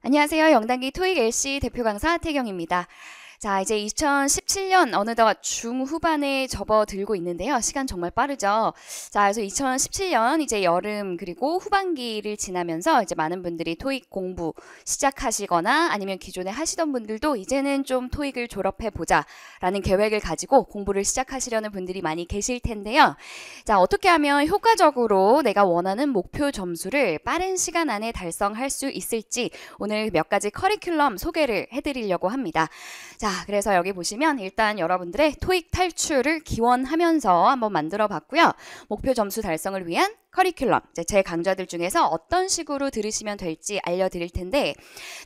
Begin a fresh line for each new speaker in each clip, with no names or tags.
안녕하세요. 영단기 토익 LC 대표 강사 태경입니다. 자, 이제 2017년 어느덧 중후반에 접어들고 있는데요. 시간 정말 빠르죠. 자, 그래서 2017년 이제 여름 그리고 후반기를 지나면서 이제 많은 분들이 토익 공부 시작하시거나 아니면 기존에 하시던 분들도 이제는 좀 토익을 졸업해 보자 라는 계획을 가지고 공부를 시작하시려는 분들이 많이 계실 텐데요. 자, 어떻게 하면 효과적으로 내가 원하는 목표 점수를 빠른 시간 안에 달성할 수 있을지 오늘 몇 가지 커리큘럼 소개를 해드리려고 합니다. 자, 그래서 여기 보시면 일단 여러분들의 토익 탈출을 기원하면서 한번 만들어 봤고요. 목표 점수 달성을 위한 커리큘럼, 제 강좌들 중에서 어떤 식으로 들으시면 될지 알려드릴 텐데,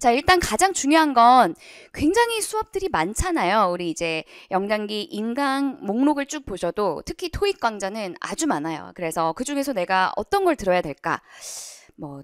자, 일단 가장 중요한 건 굉장히 수업들이 많잖아요. 우리 이제 영단기 인강 목록을 쭉 보셔도 특히 토익 강좌는 아주 많아요. 그래서 그 중에서 내가 어떤 걸 들어야 될까?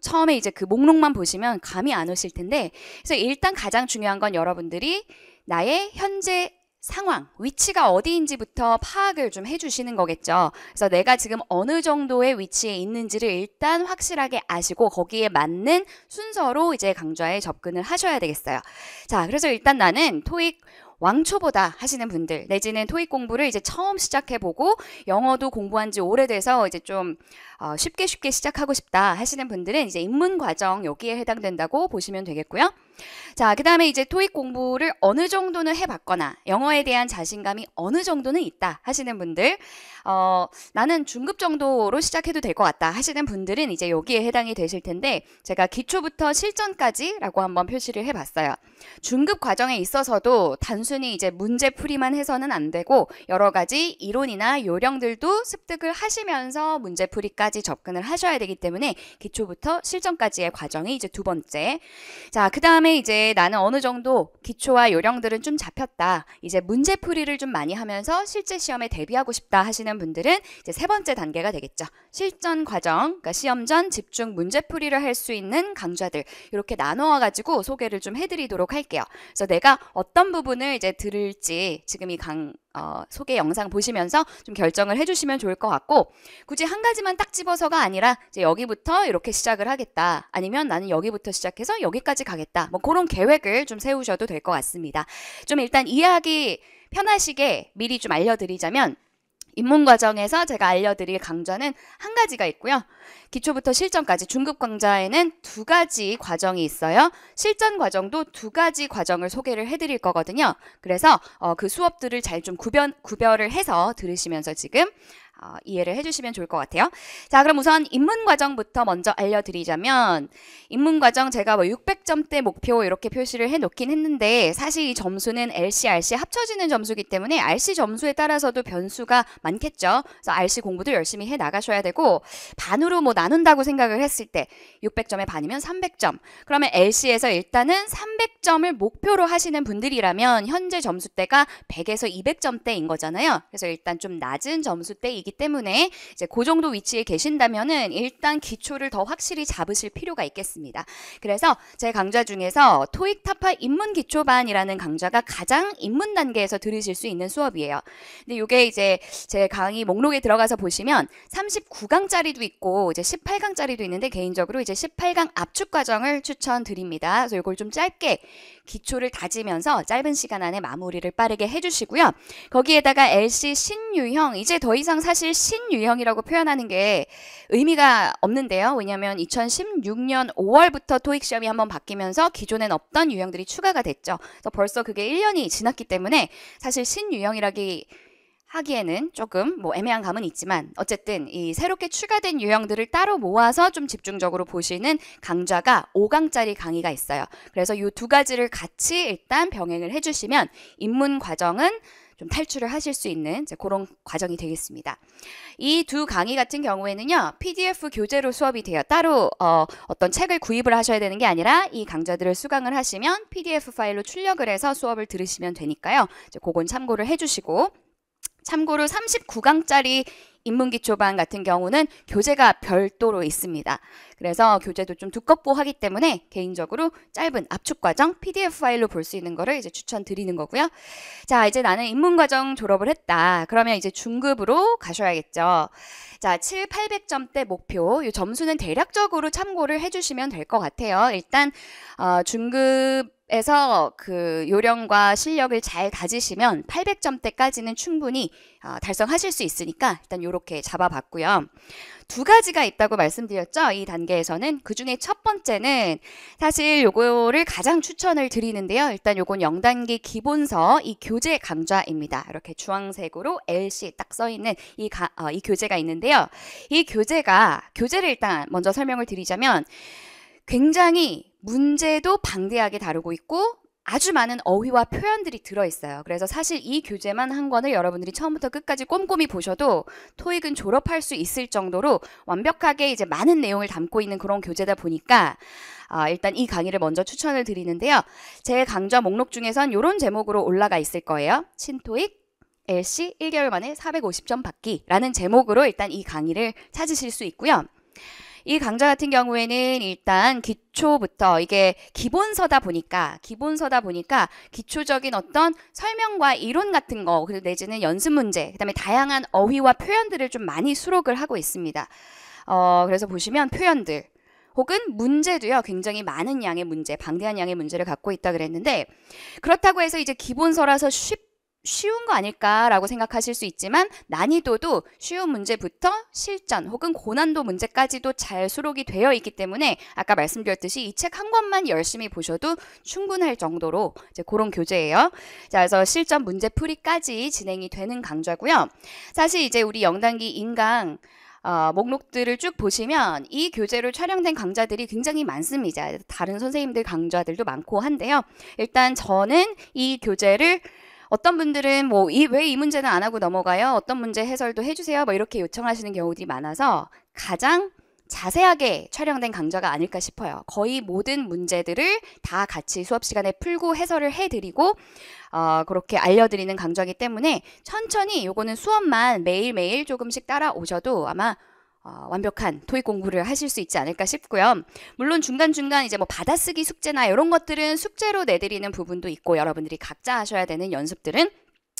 처음에 이제 그 목록만 보시면 감이 안 오실 텐데, 그래서 일단 가장 중요한 건 여러분들이 나의 현재 상황, 위치가 어디인지부터 파악을 좀 해주시는 거겠죠. 그래서 내가 지금 어느 정도의 위치에 있는지를 일단 확실하게 아시고 거기에 맞는 순서로 이제 강좌에 접근을 하셔야 되겠어요. 자, 그래서 일단 나는 토익 왕초보다 하시는 분들 내지는 토익 공부를 이제 처음 시작해보고 영어도 공부한 지 오래돼서 이제 좀 쉽게 시작하고 싶다 하시는 분들은 이제 입문 과정 여기에 해당된다고 보시면 되겠고요. 자, 그 다음에 이제 토익 공부를 어느 정도는 해봤거나 영어에 대한 자신감이 어느 정도는 있다 하시는 분들, 나는 중급 정도로 시작해도 될 것 같다 하시는 분들은 이제 여기에 해당이 되실 텐데, 제가 기초부터 실전까지라고 한번 표시를 해봤어요. 중급 과정에 있어서도 단순히 이제 문제풀이만 해서는 안 되고 여러 가지 이론이나 요령들도 습득을 하시면서 문제풀이까지 접근을 하셔야 되기 때문에 기초부터 실전까지의 과정이 이제 두 번째. 자, 그 다음에 이제 나는 어느 정도 기초와 요령들은 좀 잡혔다, 이제 문제풀이를 좀 많이 하면서 실제 시험에 대비하고 싶다 하시는 분들은 이제 세 번째 단계가 되겠죠. 실전 과정, 그러니까 시험 전 집중 문제풀이를 할 수 있는 강좌들 이렇게 나누어 가지고 소개를 좀 해드리도록 할게요. 그래서 내가 어떤 부분을 이제 들을지 지금 이 소개 영상 보시면서 좀 결정을 해주시면 좋을 것 같고, 굳이 한 가지만 딱 집어서가 아니라 이제 여기부터 이렇게 시작을 하겠다, 아니면 나는 여기부터 시작해서 여기까지 가겠다, 그런 계획을 좀 세우셔도 될 것 같습니다. 좀 일단 이해하기 편하시게 미리 좀 알려드리자면, 입문 과정에서 제가 알려드릴 강좌는 한 가지가 있고요. 기초부터 실전까지 중급 강좌에는 두 가지 과정이 있어요. 실전 과정도 두 가지 과정을 소개를 해드릴 거거든요. 그래서 그 수업들을 잘 좀 구별을 해서 들으시면서 지금 이해를 해주시면 좋을 것 같아요. 자, 그럼 우선 입문 과정부터 먼저 알려드리자면, 입문 과정 제가 600점대 목표 이렇게 표시를 해놓긴 했는데, 사실 이 점수는 LC, RC 합쳐지는 점수이기 때문에 RC 점수에 따라서도 변수가 많겠죠. 그래서 RC 공부도 열심히 해 나가셔야 되고, 반으로 나눈다고 생각을 했을 때 600점의 반이면 300점. 그러면 LC에서 일단은 300점을 목표로 하시는 분들이라면 현재 점수대가 100에서 200점대인 거잖아요. 그래서 일단 좀 낮은 점수대이기 때문에 이제 그 정도 위치에 계신다면은 일단 기초를 더 확실히 잡으실 필요가 있겠습니다. 그래서 제 강좌 중에서 토익 타파 입문 기초반이라는 강좌가 가장 입문 단계에서 들으실 수 있는 수업이에요. 근데 이게 이제 제 강의 목록에 들어가서 보시면 39강짜리도 있고 이제 18강짜리도 있는데, 개인적으로 이제 18강 압축 과정을 추천드립니다. 그래서 이걸 좀 짧게 기초를 다지면서 짧은 시간 안에 마무리를 빠르게 해주시고요. 거기에다가 LC 신유형, 이제 더 이상 사실 신유형이라고 표현하는 게 의미가 없는데요. 왜냐하면 2016년 5월부터 토익 시험이 한번 바뀌면서 기존엔 없던 유형들이 추가가 됐죠. 그래서 벌써 그게 1년이 지났기 때문에 사실 신유형이라기 하기에는 조금 애매한 감은 있지만, 어쨌든 이 새롭게 추가된 유형들을 따로 모아서 좀 집중적으로 보시는 강좌가 5강짜리 강의가 있어요. 그래서 이 두 가지를 같이 일단 병행을 해주시면 입문 과정은 좀 탈출을 하실 수 있는 이제 그런 과정이 되겠습니다. 이 두 강의 같은 경우에는요, PDF 교재로 수업이 돼요. 따로 어떤 책을 구입을 하셔야 되는 게 아니라 이 강좌들을 수강을 하시면 PDF 파일로 출력을 해서 수업을 들으시면 되니까요. 이제 그건 참고를 해주시고, 참고로 39강짜리 입문기초반 같은 경우는 교재가 별도로 있습니다. 그래서 교재도 좀 두껍고 하기 때문에 개인적으로 짧은 압축과정 PDF 파일로 볼 수 있는 거를 이제 추천드리는 거고요. 자, 이제 나는 입문과정 졸업을 했다. 그러면 이제 중급으로 가셔야겠죠. 자, 7, 800점대 목표. 이 점수는 대략적으로 참고를 해주시면 될 것 같아요. 일단 중급에서 그 요령과 실력을 잘 가지시면 800점대까지는 충분히 달성하실 수 있으니까 일단 이렇게 잡아봤고요. 두 가지가 있다고 말씀드렸죠. 이 단계에서는. 그 중에 첫 번째는 사실 요거를 가장 추천을 드리는데요. 일단 요건 0단계 기본서 이 교재 강좌입니다. 이렇게 주황색으로 LC 딱 써있는 이 교재가 있는데요. 이 교재를 일단 먼저 설명을 드리자면 굉장히 문제도 방대하게 다루고 있고 아주 많은 어휘와 표현들이 들어있어요. 그래서 사실 이 교재만 한 권을 여러분들이 처음부터 끝까지 꼼꼼히 보셔도 토익은 졸업할 수 있을 정도로 완벽하게 이제 많은 내용을 담고 있는 그런 교재다 보니까 일단 이 강의를 먼저 추천을 드리는데요. 제 강좌 목록 중에선 이런 제목으로 올라가 있을 거예요. 신토익 LC 1개월 만에 450점 받기라는 제목으로 일단 이 강의를 찾으실 수 있고요. 이 강좌 같은 경우에는 일단 기초부터 이게 기본서다 보니까 기초적인 어떤 설명과 이론 같은 거 그리고 내지는 연습 문제 그다음에 다양한 어휘와 표현들을 좀 많이 수록을 하고 있습니다. 그래서 보시면 표현들 혹은 문제도요. 굉장히 많은 양의 문제, 방대한 양의 문제를 갖고 있다 그랬는데 그렇다고 해서 이제 기본서라서 쉬운 거 아닐까라고 생각하실 수 있지만 난이도도 쉬운 문제부터 실전 혹은 고난도 문제까지도 잘 수록이 되어 있기 때문에 아까 말씀드렸듯이 이 책 한 권만 열심히 보셔도 충분할 정도로 이제 그런 교재예요. 자, 그래서 실전 문제 풀이까지 진행이 되는 강좌고요. 사실 이제 우리 0단기 인강 목록들을 쭉 보시면 이 교재로 촬영된 강좌들이 굉장히 많습니다. 다른 선생님들 강좌들도 많고 한데요. 일단 저는 이 교재를 어떤 분들은 왜 이 문제는 안 하고 넘어가요? 어떤 문제 해설도 해주세요. 이렇게 요청하시는 경우들이 많아서 가장 자세하게 촬영된 강좌가 아닐까 싶어요. 거의 모든 문제들을 다 같이 수업 시간에 풀고 해설을 해드리고 그렇게 알려드리는 강좌이기 때문에 천천히 요거는 수업만 매일매일 조금씩 따라오셔도 아마 완벽한 토익 공부를 하실 수 있지 않을까 싶고요. 물론 중간중간 이제 받아쓰기 숙제나 이런 것들은 숙제로 내드리는 부분도 있고 여러분들이 각자 하셔야 되는 연습들은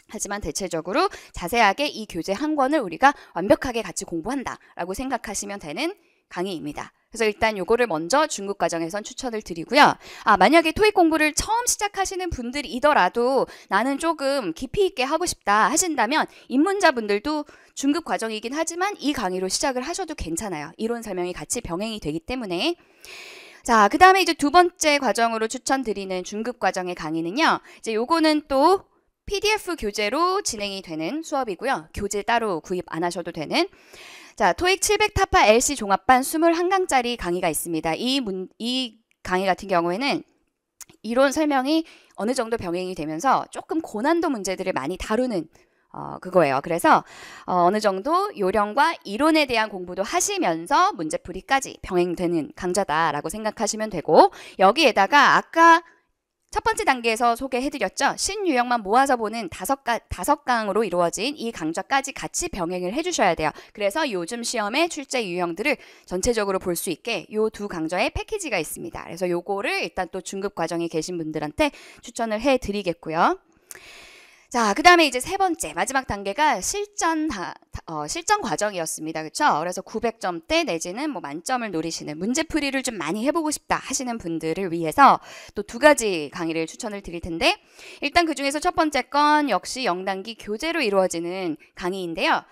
하지만 대체적으로 자세하게 이 교재 한 권을 우리가 완벽하게 같이 공부한다라고 생각하시면 되는 강의입니다. 그래서 일단 요거를 먼저 중급 과정에선 추천을 드리고요. 만약에 토익 공부를 처음 시작하시는 분들이더라도 나는 조금 깊이 있게 하고 싶다 하신다면 입문자분들도 중급 과정이긴 하지만 이 강의로 시작을 하셔도 괜찮아요. 이론 설명이 같이 병행이 되기 때문에. 자, 그 다음에 이제 두 번째 과정으로 추천드리는 중급 과정의 강의는요. 이제 요거는 또 PDF 교재로 진행이 되는 수업이고요. 교재 따로 구입 안 하셔도 되는. 자, 토익 700 타파 LC 종합반 21강짜리 강의가 있습니다. 이 강의 같은 경우에는 이론 설명이 어느 정도 병행이 되면서 조금 고난도 문제들을 많이 다루는 그거예요. 그래서 어느 정도 요령과 이론에 대한 공부도 하시면서 문제풀이까지 병행되는 강좌다라고 생각하시면 되고 여기에다가 아까 첫 번째 단계에서 소개해드렸죠. 신유형만 모아서 보는 5강으로 이루어진 이 강좌까지 같이 병행을 해주셔야 돼요. 그래서 요즘 시험의 출제 유형들을 전체적으로 볼 수 있게 이 두 강좌의 패키지가 있습니다. 그래서 요거를 일단 또 중급 과정에 계신 분들한테 추천을 해드리겠고요. 자, 그 다음에 이제 세 번째 마지막 단계가 실전 과정이었습니다. 그렇죠? 그래서 900점대 내지는 만점을 노리시는 문제풀이를 좀 많이 해보고 싶다 하시는 분들을 위해서 또 두 가지 강의를 추천을 드릴 텐데 일단 그 중에서 첫 번째 건 역시 0단기 교재로 이루어지는 강의인데요.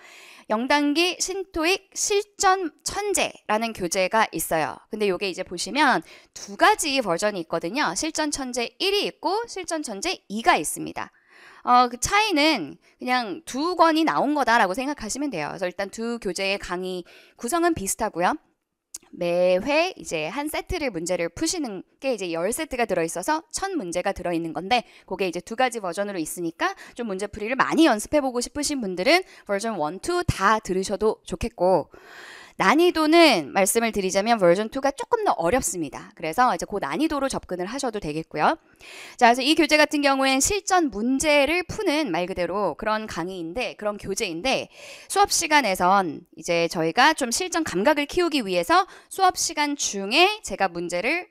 0단기 신토익 실전 천재라는 교재가 있어요. 근데 요게 이제 보시면 두 가지 버전이 있거든요. 실전 천재 1이 있고 실전 천재 2가 있습니다. 그 차이는 그냥 두 권이 나온 거다라고 생각하시면 돼요. 그래서 일단 두 교재의 강의 구성은 비슷하고요. 매회 이제 한 세트를 문제를 푸시는 게 이제 10세트가 들어있어서 1000문제가 들어있는 건데 그게 이제 두 가지 버전으로 있으니까 좀 문제풀이를 많이 연습해보고 싶으신 분들은 버전 1, 2 다 들으셔도 좋겠고 난이도는 말씀을 드리자면 버전 2가 조금 더 어렵습니다. 그래서 이제 그 난이도로 접근을 하셔도 되겠고요. 자, 그래서 이 교재 같은 경우엔 실전 문제를 푸는 말 그대로 그런 강의인데, 그런 교재인데, 수업 시간에선 이제 저희가 좀 실전 감각을 키우기 위해서 수업 시간 중에 제가 문제를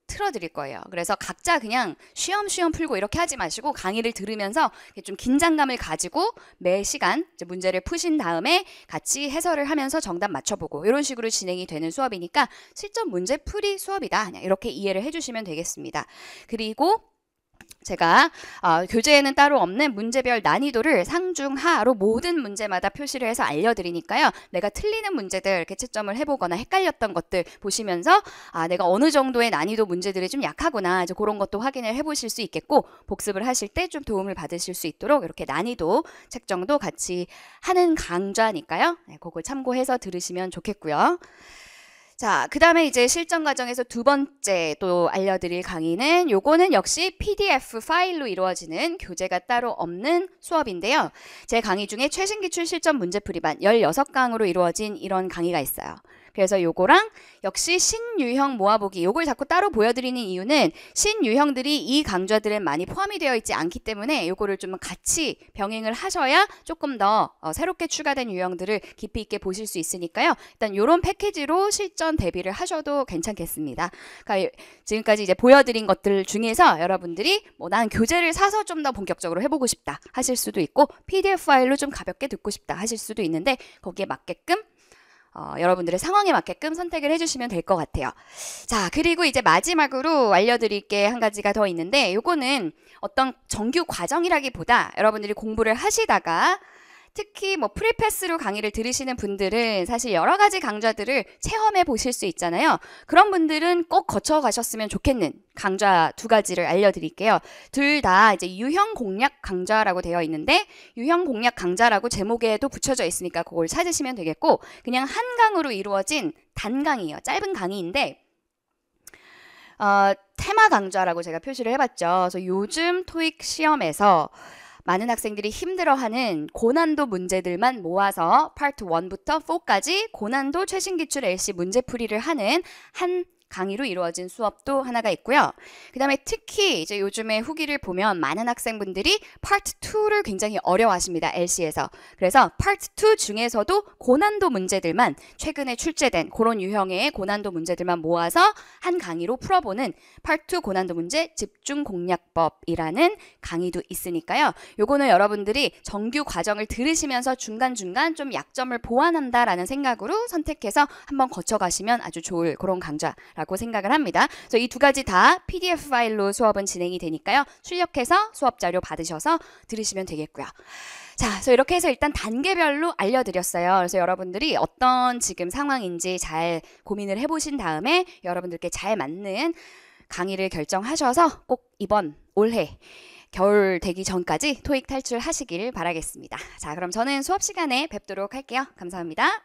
틀어드릴 거예요. 그래서 각자 그냥 쉬엄쉬엄 풀고 이렇게 하지 마시고 강의를 들으면서 좀 긴장감을 가지고 매 시간 이제 문제를 푸신 다음에 같이 해설을 하면서 정답 맞춰보고 이런 식으로 진행이 되는 수업이니까 실전 문제풀이 수업이다. 그냥 이렇게 이해를 해주시면 되겠습니다. 그리고 제가 교재에는 따로 없는 문제별 난이도를 상중하로 모든 문제마다 표시를 해서 알려드리니까요. 내가 틀리는 문제들 이렇게 채점을 해보거나 헷갈렸던 것들 보시면서 내가 어느 정도의 난이도 문제들이 좀 약하구나 이제 그런 것도 확인을 해보실 수 있겠고 복습을 하실 때 좀 도움을 받으실 수 있도록 이렇게 난이도 책정도 같이 하는 강좌니까요. 네, 그걸 참고해서 들으시면 좋겠고요. 자, 그 다음에 이제 실전 과정에서 두 번째 또 알려드릴 강의는 요거는 역시 PDF 파일로 이루어지는 교재가 따로 없는 수업인데요. 제 강의 중에 최신 기출 실전 문제풀이반 16강으로 이루어진 이런 강의가 있어요. 그래서 요거랑 역시 신유형 모아보기 요걸 자꾸 따로 보여드리는 이유는 신유형들이 이 강좌들은 많이 포함이 되어 있지 않기 때문에 요거를 좀 같이 병행을 하셔야 조금 더 새롭게 추가된 유형들을 깊이 있게 보실 수 있으니까요. 일단 요런 패키지로 실전 대비를 하셔도 괜찮겠습니다. 그러니까 지금까지 이제 보여드린 것들 중에서 여러분들이 난 교재를 사서 좀 더 본격적으로 해보고 싶다 하실 수도 있고 PDF 파일로 좀 가볍게 듣고 싶다 하실 수도 있는데 거기에 맞게끔 여러분들의 상황에 맞게끔 선택을 해주시면 될 것 같아요. 자, 그리고 이제 마지막으로 알려드릴 게 한 가지가 더 있는데 요거는 어떤 정규 과정이라기보다 여러분들이 공부를 하시다가 특히 뭐 프리패스로 강의를 들으시는 분들은 사실 여러 가지 강좌들을 체험해 보실 수 있잖아요. 그런 분들은 꼭 거쳐 가셨으면 좋겠는 강좌 두 가지를 알려드릴게요. 둘 다 이제 유형 공략 강좌라고 되어 있는데 유형 공략 강좌라고 제목에도 붙여져 있으니까 그걸 찾으시면 되겠고 그냥 한 강으로 이루어진 단강이에요. 짧은 강의인데 테마 강좌라고 제가 표시를 해봤죠. 그래서 요즘 토익 시험에서 많은 학생들이 힘들어하는 고난도 문제들만 모아서 파트 1부터 4까지 고난도 최신기출 LC 문제풀이를 하는 한 강의로 이루어진 수업도 하나가 있고요. 그 다음에 특히 이제 요즘에 후기를 보면 많은 학생분들이 파트 2를 굉장히 어려워하십니다. LC에서. 그래서 파트 2 중에서도 고난도 문제들만 최근에 출제된 그런 유형의 고난도 문제들만 모아서 한 강의로 풀어보는 파트 2 고난도 문제 집중공략법이라는 강의도 있으니까요. 요거는 여러분들이 정규 과정을 들으시면서 중간중간 좀 약점을 보완한다라는 생각으로 선택해서 한번 거쳐가시면 아주 좋을 그런 강좌라고 생각을 합니다. 그래서 이 두 가지 다 PDF 파일로 수업은 진행이 되니까요. 출력해서 수업 자료 받으셔서 들으시면 되겠고요. 자, 그래서 이렇게 해서 일단 단계별로 알려드렸어요. 그래서 여러분들이 어떤 지금 상황인지 잘 고민을 해보신 다음에 여러분들께 잘 맞는 강의를 결정하셔서 꼭 이번 올해 겨울 되기 전까지 토익 탈출하시길 바라겠습니다. 자, 그럼 저는 수업 시간에 뵙도록 할게요. 감사합니다.